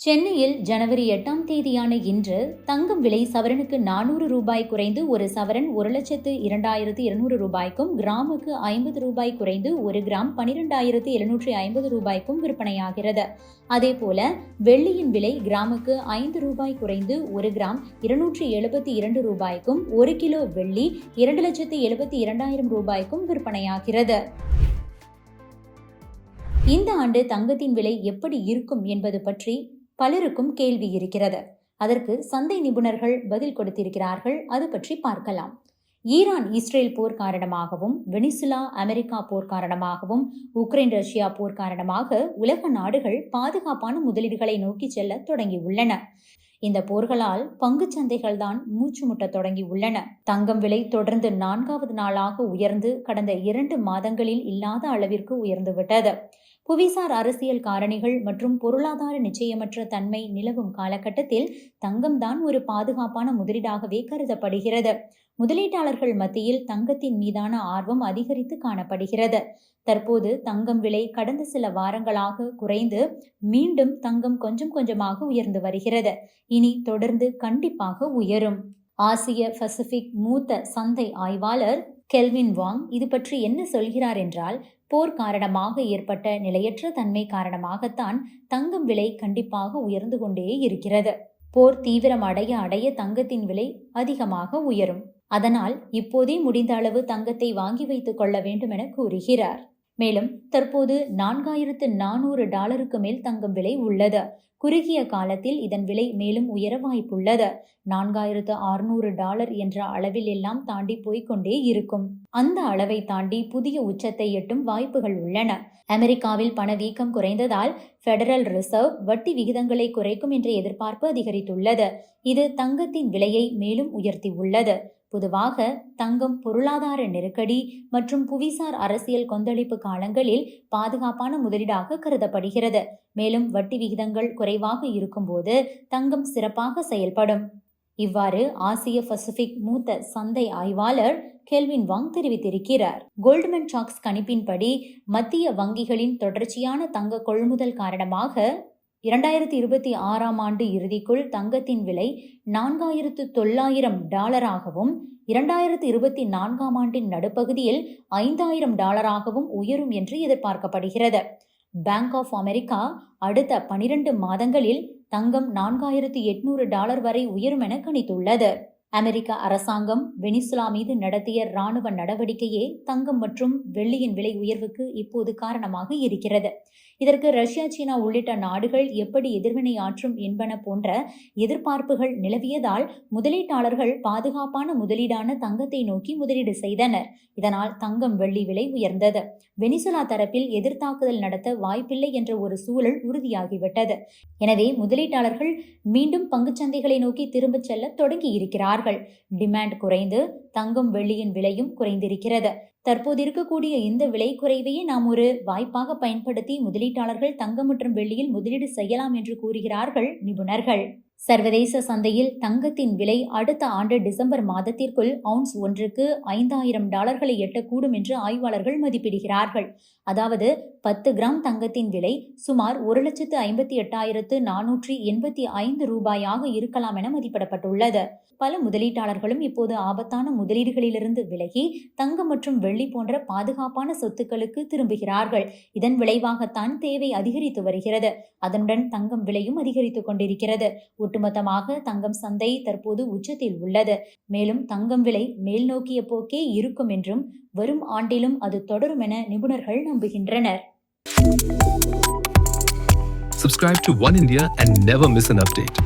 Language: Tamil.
சென்னையில் ஜனவரி 8ஆம் தேதியான இன்று தங்கம் விலை சவரனுக்கு 400 ரூபாய் குறைந்து ஒரு சவரன் 1,02,200 ரூபாய்க்கும், கிராமுக்கு 50 ரூபாய் குறைந்து ஒரு கிராம் 12,750 ரூபாய்க்கும் விற்பனையாகிறது. அதேபோல வெள்ளியின் விலை கிராமுக்கு 5 ரூபாய் குறைந்து ஒரு கிராம் 272 ரூபாய்க்கும், ஒரு கிலோ வெள்ளி 2,72,200 ரூபாய்க்கும் விற்பனையாகிறது. இந்த ஆண்டு தங்கத்தின் விலை எப்படி இருக்கும் என்பது பற்றி பலருக்கும் கேள்வி இருக்கிறது. அதற்கு சந்தை நிபுணர்கள் பதில் கொடுத்திருக்கிறார்கள். அது பற்றி பார்க்கலாம். ஈரான் இஸ்ரேல் போர் காரணமாகவும், வெனிசுலா அமெரிக்கா போர் காரணமாகவும், உக்ரைன் ரஷ்யா போர் காரணமாக உலக நாடுகள் பாதுகாப்பான முதலீடுகளை நோக்கி செல்ல தொடங்கியுள்ளன. இந்த போர்களால் பங்குச் சந்தைகள் தான் மூச்சு முட்ட தொடங்கி உள்ளன. தங்கம் விலை தொடர்ந்து 4வது நாளாக உயர்ந்து கடந்த 2 மாதங்களில் இல்லாத அளவிற்கு உயர்ந்துவிட்டது. புவிசார் அரசியல் காரணிகள் மற்றும் பொருளாதார நிச்சயமற்ற தன்மை நிலவும் காலகட்டத்தில் தங்கம்தான் ஒரு பாதுகாப்பான முதலீடாகவே கருதப்படுகிறது. முதலீட்டாளர்கள் மத்தியில் தங்கத்தின் மீதான ஆர்வம் அதிகரித்து காணப்படுகிறது. தற்போது தங்கம் விலை கடந்த சில வாரங்களாக குறைந்து மீண்டும் தங்கம் கொஞ்சம் கொஞ்சமாக உயர்ந்து வருகிறது. இனி தொடர்ந்து கண்டிப்பாக உயரும். ஆசிய பசிபிக் மூத்த சந்தை ஆய்வாளர் கெல்வின் வாங் இது பற்றி என்ன சொல்கிறார் என்றால், போர் காரணமாக ஏற்பட்ட நிலையற்ற தன்மை காரணமாகத்தான் தங்கம் விலை கண்டிப்பாக உயர்ந்து கொண்டே இருக்கிறது. போர் தீவிரம் அடைய தங்கத்தின் விலை அதிகமாக உயரும். அதனால் இப்போதே முடிந்த அளவு தங்கத்தை வாங்கி வைத்துக் கொள்ள வேண்டும் என கூறுகிறார். மேலும் தற்போது $4,400 மேல் தங்கம் விலை உள்ளது. குறுகிய காலத்தில் இதன் விலை மேலும் உயர வாய்ப்புள்ளது. $4,600 என்ற அளவில் எல்லாம் தாண்டி போய்கொண்டே இருக்கும். அந்த அளவை தாண்டி புதிய உச்சத்தை எட்டும் வாய்ப்புகள் உள்ளன. அமெரிக்காவில் பணவீக்கம் குறைந்ததால் பெடரல் ரிசர்வ் வட்டி விகிதங்களை குறைக்கும் என்ற எதிர்பார்ப்பு அதிகரித்துள்ளது. இது தங்கத்தின் விலையை மேலும் உயர்த்தி உள்ளது. பொதுவாக தங்கம் பொருளாதார நெருக்கடி மற்றும் புவிசார் அரசியல் கொந்தளிப்பு காலங்களில் பாதுகாப்பான முதலீடாக கருதப்படுகிறது. மேலும் வட்டி விகிதங்கள் குறைவாக இருக்கும்போது தங்கம் சிறப்பாக செயல்படும். இவ்வாறு ஆசிய பசிபிக் மூத்த சந்தை ஆய்வாளர் கெல்வின் வாங் தெரிவித்திருக்கிறார். கோல்ட்மேன் சாக்ஸ் கணிப்பின்படி மத்திய வங்கிகளின் தொடர்ச்சியான தங்க கொள்முதல் காரணமாக 2026ஆம் ஆண்டு இறுதிக்குள் தங்கத்தின் விலை $4,900 2024ஆம் ஆண்டின் நடுப்பகுதியில் $5,000 உயரும் என்று எதிர்பார்க்கப்படுகிறது. பேங்க் ஆஃப் அமெரிக்கா அடுத்த 12 மாதங்களில் தங்கம் $4,800 வரை உயரும் என கணித்துள்ளது. அமெரிக்க அரசாங்கம் வெனிசுலா மீது நடத்திய இராணுவ நடவடிக்கையே தங்கம் மற்றும் வெள்ளியின் விலை உயர்வுக்கு இப்போது காரணமாக இருக்கிறது. இதற்கு ரஷ்யா, சீனா உள்ளிட்ட நாடுகள் எப்படி எதிர்வினை ஆற்றும் என்பன போன்ற எதிர்பார்ப்புகள் நிலவியதால் முதலீட்டாளர்கள் பாதுகாப்பான முதலீடான தங்கத்தை நோக்கி முதலீடு செய்தனர். இதனால் தங்கம் வெள்ளி விலை உயர்ந்தது. வெனிசுலா தரப்பில் எதிர்த்தாக்குதல் நடத்த வாய்ப்பில்லை என்ற ஒரு சூழல் உறுதியாகிவிட்டது. எனவே முதலீட்டாளர்கள் மீண்டும் பங்குச்சந்தைகளை நோக்கி திரும்பச் செல்ல தொடங்கி இருக்கிறார்கள். டிமாண்ட் குறைந்து தங்கம் வெள்ளியின் விலையும் குறைந்திருக்கிறது. தற்போது இருக்கக்கூடிய இந்த விலை குறைவையே நாம் ஒரு வாய்ப்பாக பயன்படுத்தி முதலீட்டாளர்கள் தங்கம் மற்றும் வெள்ளியில் முதலீடு செய்யலாம் என்று கூறுகிறார்கள் நிபுணர்கள். சர்வதேச சந்தையில் தங்கத்தின் விலை அடுத்த ஆண்டு டிசம்பர் மாதத்திற்குள் அவுன்ஸ் ஒன்றுக்கு $5,000 எட்டக்கூடும் என்று ஆய்வாளர்கள் மதிப்பிடுகிறார்கள். அதாவது 10 கிராம் தங்கத்தின் விலை சுமார் 1,58,485 ரூபாயாக இருக்கலாம் என மதிப்பிடப்பட்டுள்ளது. பல முதலீட்டாளர்களும் இப்போது ஆபத்தான முதலீடுகளிலிருந்து விலகி தங்கம் மற்றும் வெள்ளி போன்ற பாதுகாப்பான சொத்துக்களுக்கு திரும்புகிறார்கள். இதன் விளைவாகத்தான் தேவை அதிகரித்து வருகிறது. அதனுடன் தங்கம் விலையும் அதிகரித்து கொண்டிருக்கிறது. ஒட்டுமொத்தமாக தங்கம் சந்தை தற்போது உச்சத்தில் உள்ளது. மேலும் தங்கம் விலை மேல் நோக்கிய போக்கே இருக்கும் என்றும் வரும் ஆண்டிலும் அது தொடரும் என நிபுணர்கள் நம்புகின்றனர். Subscribe to One India and never miss an update.